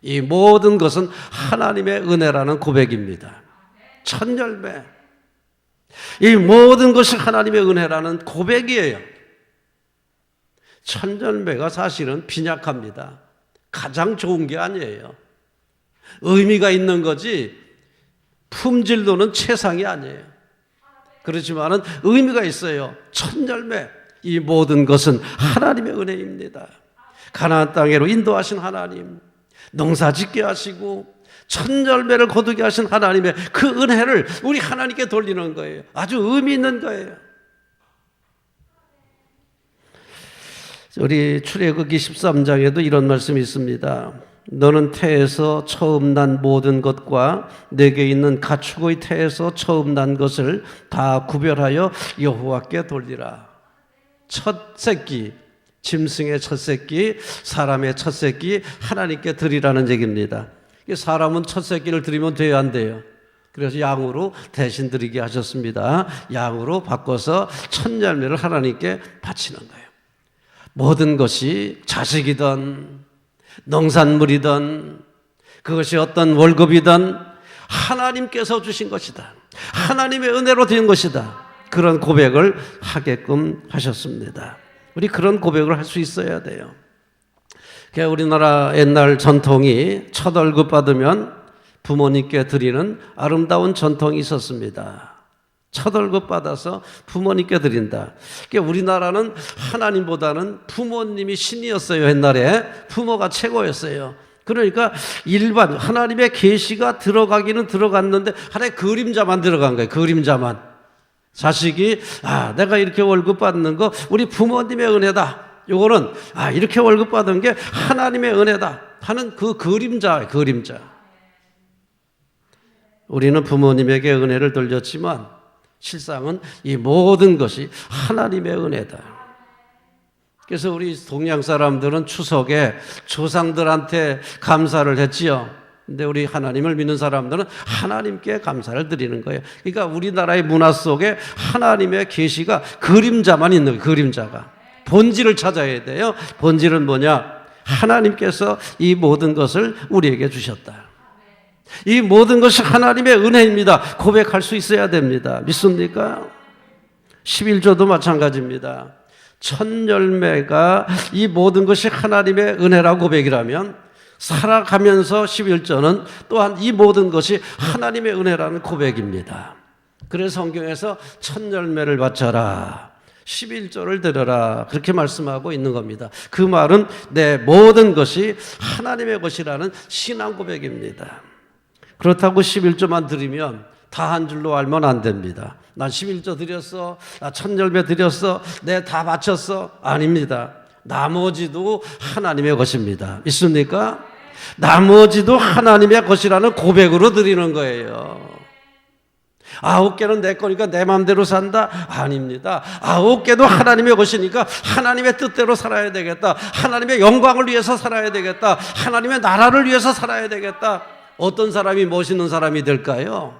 이 모든 것은 하나님의 은혜라는 고백입니다. 첫 열매. 이 모든 것이 하나님의 은혜라는 고백이에요. 첫 열매가 사실은 빈약합니다. 가장 좋은 게 아니에요. 의미가 있는 거지 품질로는 최상이 아니에요. 그렇지만은 의미가 있어요. 첫 열매. 이 모든 것은 하나님의 은혜입니다. 가나안 땅으로 인도하신 하나님, 농사 짓게 하시고 첫 열매를 거두게 하신 하나님의 그 은혜를 우리 하나님께 돌리는 거예요. 아주 의미 있는 거예요. 우리 출애굽기 13장에도 이런 말씀이 있습니다. 너는 태에서 처음 난 모든 것과 내게 있는 가축의 태에서 처음 난 것을 다 구별하여 여호와께 돌리라. 첫 새끼, 짐승의 첫 새끼, 사람의 첫 새끼 하나님께 드리라는 얘기입니다. 사람은 첫 새끼를 드리면 돼요, 안 돼요? 그래서 양으로 대신 드리게 하셨습니다. 양으로 바꿔서 첫 열매를 하나님께 바치는 거예요. 모든 것이 자식이든 농산물이든 그것이 어떤 월급이든 하나님께서 주신 것이다. 하나님의 은혜로 된 것이다. 그런 고백을 하게끔 하셨습니다. 우리 그런 고백을 할 수 있어야 돼요. 우리나라 옛날 전통이 첫 월급 받으면 부모님께 드리는 아름다운 전통이 있었습니다. 첫 월급 받아서 부모님께 드린다. 우리나라는 하나님보다는 부모님이 신이었어요. 옛날에 부모가 최고였어요. 그러니까 일반 하나님의 계시가 들어가기는 들어갔는데 하나의 그림자만 들어간 거예요. 그림자만. 자식이 내가 이렇게 월급 받는 거 우리 부모님의 은혜다. 요거는 이렇게 월급 받은 게 하나님의 은혜다 하는 그 그림자예요. 그림자. 우리는 부모님에게 은혜를 돌렸지만 실상은 이 모든 것이 하나님의 은혜다. 그래서 우리 동양 사람들은 추석에 조상들한테 감사를 했지요. 근데 우리 하나님을 믿는 사람들은 하나님께 감사를 드리는 거예요. 그러니까 우리나라의 문화 속에 하나님의 계시가 그림자만 있는 거예요. 그림자가. 본질을 찾아야 돼요. 본질은 뭐냐? 하나님께서 이 모든 것을 우리에게 주셨다. 이 모든 것이 하나님의 은혜입니다. 고백할 수 있어야 됩니다. 믿습니까? 11조도 마찬가지입니다. 첫 열매가 이 모든 것이 하나님의 은혜라고 고백이라면 살아가면서 11조는 또한 이 모든 것이 하나님의 은혜라는 고백입니다. 그래서 성경에서 첫 열매를 바쳐라, 11조를 드려라 그렇게 말씀하고 있는 겁니다. 그 말은 내 모든 것이 하나님의 것이라는 신앙 고백입니다. 그렇다고 11조만 드리면 다 한 줄로 알면 안 됩니다. 난 11조 드렸어, 나 첫 열매 드렸어, 내 다 바쳤어. 아닙니다. 나머지도 하나님의 것입니다. 믿습니까? 나머지도 하나님의 것이라는 고백으로 드리는 거예요. 9개는 내 거니까 내 마음대로 산다? 아닙니다. 9개도 하나님의 것이니까 하나님의 뜻대로 살아야 되겠다. 하나님의 영광을 위해서 살아야 되겠다. 하나님의 나라를 위해서 살아야 되겠다. 어떤 사람이 멋있는 사람이 될까요?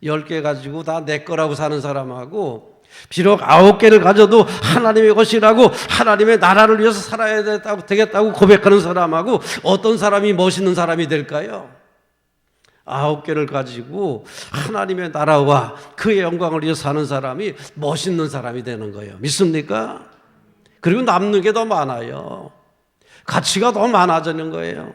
10개 가지고 다 내 거라고 사는 사람하고 비록 9개를 가져도 하나님의 것이라고 하나님의 나라를 위해서 살아야 되겠다고 고백하는 사람하고 어떤 사람이 멋있는 사람이 될까요? 9개를 가지고 하나님의 나라와 그의 영광을 위해서 사는 사람이 멋있는 사람이 되는 거예요. 믿습니까? 그리고 남는 게 더 많아요. 가치가 더 많아지는 거예요.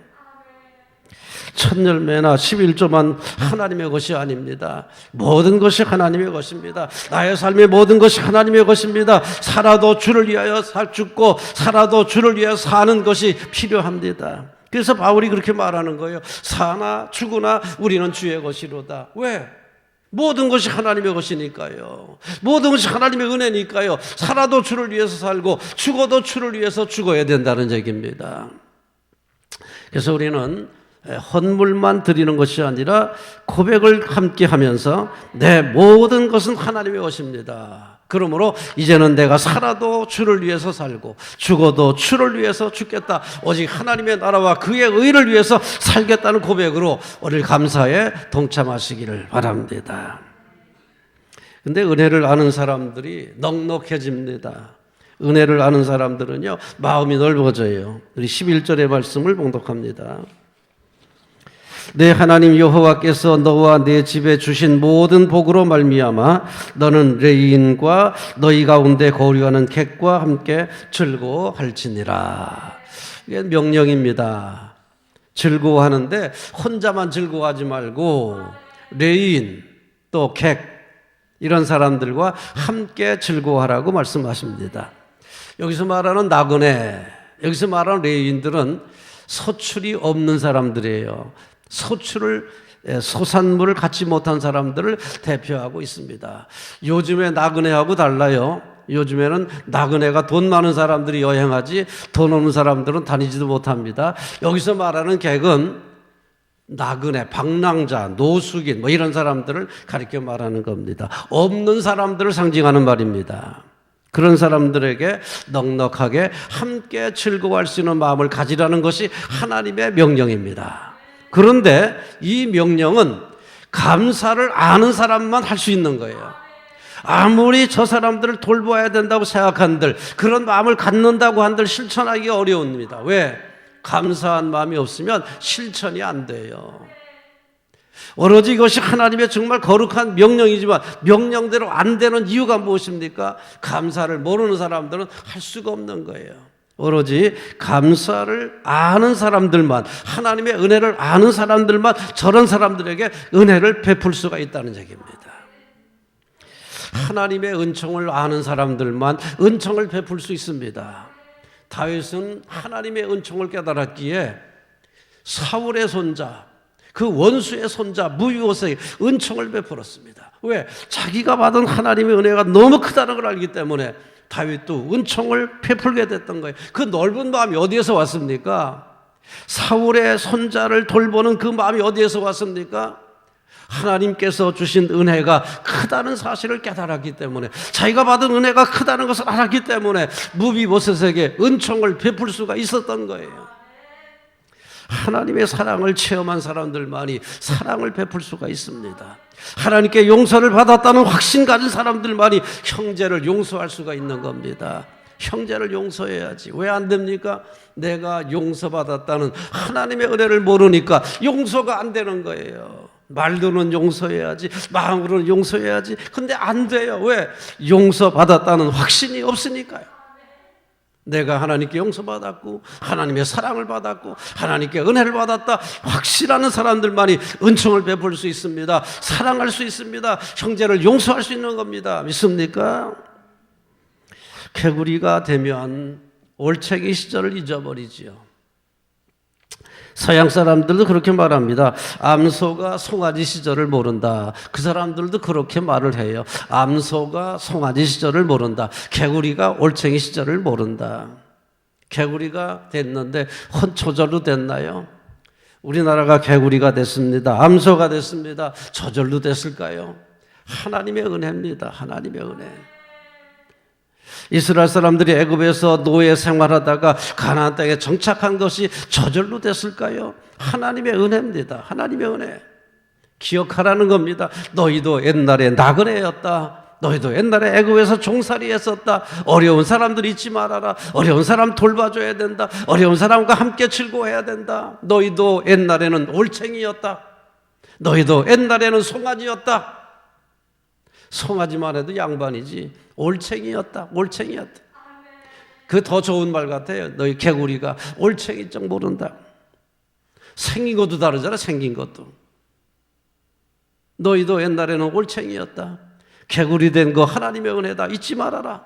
첫 열매나 11조만 하나님의 것이 아닙니다. 모든 것이 하나님의 것입니다. 나의 삶의 모든 것이 하나님의 것입니다. 살아도 주를 위하여 죽고 살아도 주를 위하여 사는 것이 필요합니다. 그래서 바울이 그렇게 말하는 거예요. 사나 죽으나 우리는 주의 것이로다. 왜? 모든 것이 하나님의 것이니까요. 모든 것이 하나님의 은혜니까요. 살아도 주를 위해서 살고 죽어도 주를 위해서 죽어야 된다는 얘기입니다. 그래서 우리는 헌물만 드리는 것이 아니라 고백을 함께 하면서 내 모든 것은 하나님의 것입니다. 그러므로 이제는 내가 살아도 주를 위해서 살고 죽어도 주를 위해서 죽겠다. 오직 하나님의 나라와 그의 의를 위해서 살겠다는 고백으로 오늘 감사에 동참하시기를 바랍니다. 근데 은혜를 아는 사람들이 넉넉해집니다. 은혜를 아는 사람들은요, 마음이 넓어져요. 우리 11절의 말씀을 봉독합니다. 내 하나님 여호와께서 너와 내 집에 주신 모든 복으로 말미암아 너는 레위인과 너희 가운데 거류하는 객과 함께 즐거워할지니라. 이게 명령입니다. 즐거워하는데 혼자만 즐거워하지 말고 레위인 또 객 이런 사람들과 함께 즐거워하라고 말씀하십니다. 여기서 말하는 나그네, 여기서 말하는 레위인들은 소출이 없는 사람들이에요. 소산물을 갖지 못한 사람들을 대표하고 있습니다. 요즘에 나그네하고 달라요. 요즘에는 나그네가 돈 많은 사람들이 여행하지 돈 없는 사람들은 다니지도 못합니다. 여기서 말하는 객은 나그네, 방랑자, 노숙인 뭐 이런 사람들을 가리켜 말하는 겁니다. 없는 사람들을 상징하는 말입니다. 그런 사람들에게 넉넉하게 함께 즐거워할 수 있는 마음을 가지라는 것이 하나님의 명령입니다. 그런데 이 명령은 감사를 아는 사람만 할 수 있는 거예요. 아무리 저 사람들을 돌봐야 된다고 생각한들, 그런 마음을 갖는다고 한들 실천하기 어려웁니다. 왜? 감사한 마음이 없으면 실천이 안 돼요. 오로지 이것이 하나님의 정말 거룩한 명령이지만 명령대로 안 되는 이유가 무엇입니까? 감사를 모르는 사람들은 할 수가 없는 거예요. 오로지 감사를 아는 사람들만, 하나님의 은혜를 아는 사람들만 저런 사람들에게 은혜를 베풀 수가 있다는 얘기입니다. 하나님의 은총을 아는 사람들만 은총을 베풀 수 있습니다. 다윗은 하나님의 은총을 깨달았기에 사울의 손자, 그 원수의 손자 무비보셋에게 은총을 베풀었습니다. 왜? 자기가 받은 하나님의 은혜가 너무 크다는 걸 알기 때문에 다윗도 은총을 베풀게 됐던 거예요. 그 넓은 마음이 어디에서 왔습니까? 사울의 손자를 돌보는 그 마음이 어디에서 왔습니까? 하나님께서 주신 은혜가 크다는 사실을 깨달았기 때문에, 자기가 받은 은혜가 크다는 것을 알았기 때문에 무비보셋에게 은총을 베풀 수가 있었던 거예요. 하나님의 사랑을 체험한 사람들만이 사랑을 베풀 수가 있습니다. 하나님께 용서를 받았다는 확신 가진 사람들만이 형제를 용서할 수가 있는 겁니다. 형제를 용서해야지. 왜 안 됩니까? 내가 용서받았다는 하나님의 은혜를 모르니까 용서가 안 되는 거예요. 말로는 용서해야지, 마음으로는 용서해야지. 근데 안 돼요. 왜? 용서받았다는 확신이 없으니까요. 내가 하나님께 용서받았고 하나님의 사랑을 받았고 하나님께 은혜를 받았다 확실하는 사람들만이 은총을 베풀 수 있습니다. 사랑할 수 있습니다. 형제를 용서할 수 있는 겁니다. 믿습니까? 개구리가 되면 올챙이 시절을 잊어버리지요. 서양 사람들도 그렇게 말합니다. 암소가 송아지 시절을 모른다. 그 사람들도 그렇게 말을 해요. 암소가 송아지 시절을 모른다. 개구리가 올챙이 시절을 모른다. 개구리가 됐는데 혼초절로 됐나요? 우리나라가 개구리가 됐습니다. 암소가 됐습니다. 저절로 됐을까요? 하나님의 은혜입니다. 하나님의 은혜. 이스라엘 사람들이 애굽에서 노예 생활하다가 가나안 땅에 정착한 것이 저절로 됐을까요? 하나님의 은혜입니다. 하나님의 은혜. 기억하라는 겁니다. 너희도 옛날에 나그네였다. 너희도 옛날에 애굽에서 종살이 했었다. 어려운 사람들 잊지 말아라. 어려운 사람 돌봐줘야 된다. 어려운 사람과 함께 즐거워해야 된다. 너희도 옛날에는 올챙이였다. 너희도 옛날에는 송아지였다. 송아지만 해도 양반이지. 올챙이였다. 올챙이였다. 그 더 좋은 말 같아요. 너희 개구리가 올챙이 쪽 모른다. 생긴 것도 다르잖아. 생긴 것도. 너희도 옛날에는 올챙이였다. 개구리 된 거 하나님의 은혜다. 잊지 말아라.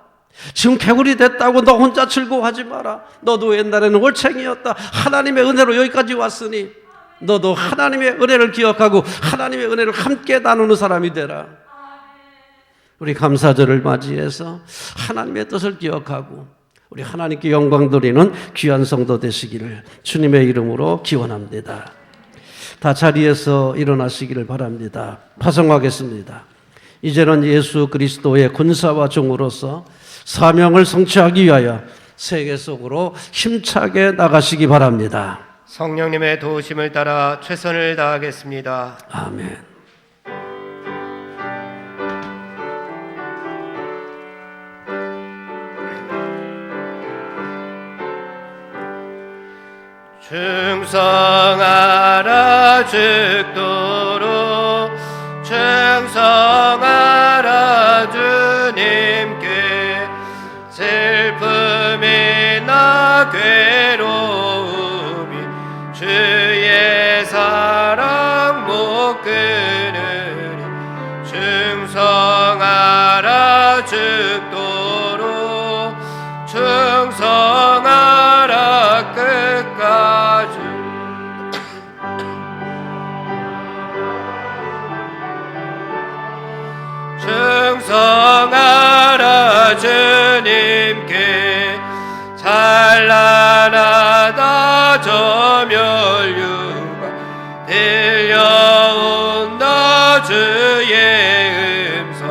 지금 개구리 됐다고 너 혼자 즐거워하지 마라. 너도 옛날에는 올챙이였다. 하나님의 은혜로 여기까지 왔으니 너도 하나님의 은혜를 기억하고 하나님의 은혜를 함께 나누는 사람이 되라. 우리 감사절을 맞이해서 하나님의 뜻을 기억하고 우리 하나님께 영광 돌리는 귀한 성도 되시기를 주님의 이름으로 기원합니다. 다 자리에서 일어나시기를 바랍니다. 파송하겠습니다. 이제는 예수 그리스도의 군사와 종으로서 사명을 성취하기 위하여 세계 속으로 힘차게 나가시기 바랍니다. 성령님의 도우심을 따라 최선을 다하겠습니다. 아멘. 충성하라 죽도록 충성하라 주님께 슬픔이나 괴로움이 주의 사랑 못 끊으니 충성하라 죽도록 충성하라 끝까지 충성하라 주님께 찬란하다 저 멸류가 들려온다 주의 음성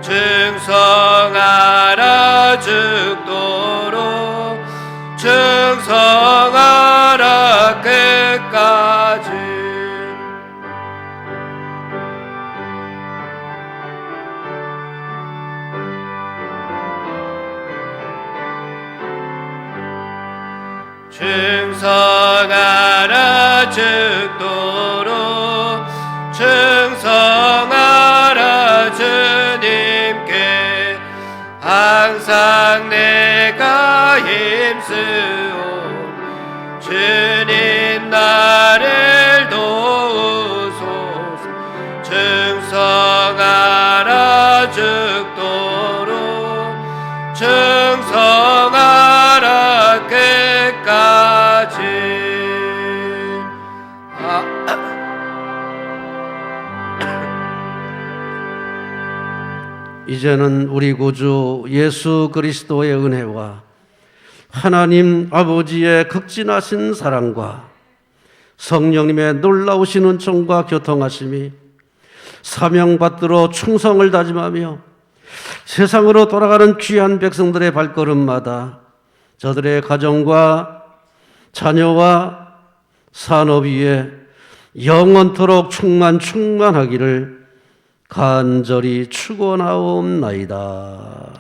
충성하라 죽도록 충성하라 끝까지 충성하라 죽도록 충성하라 주님께 항상 내가 힘쓰오 주님 나를 도우소서 충성하라 죽도록 충성하라 끝까지 이제는 우리 구주 예수 그리스도의 은혜와 하나님 아버지의 극진하신 사랑과 성령님의 놀라우신 은총과 교통하심이 사명받들어 충성을 다짐하며 세상으로 돌아가는 귀한 백성들의 발걸음마다 저들의 가정과 자녀와 산업 위에 영원토록 충만하기를 간절히 축원하옵나이다.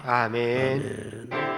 아멘.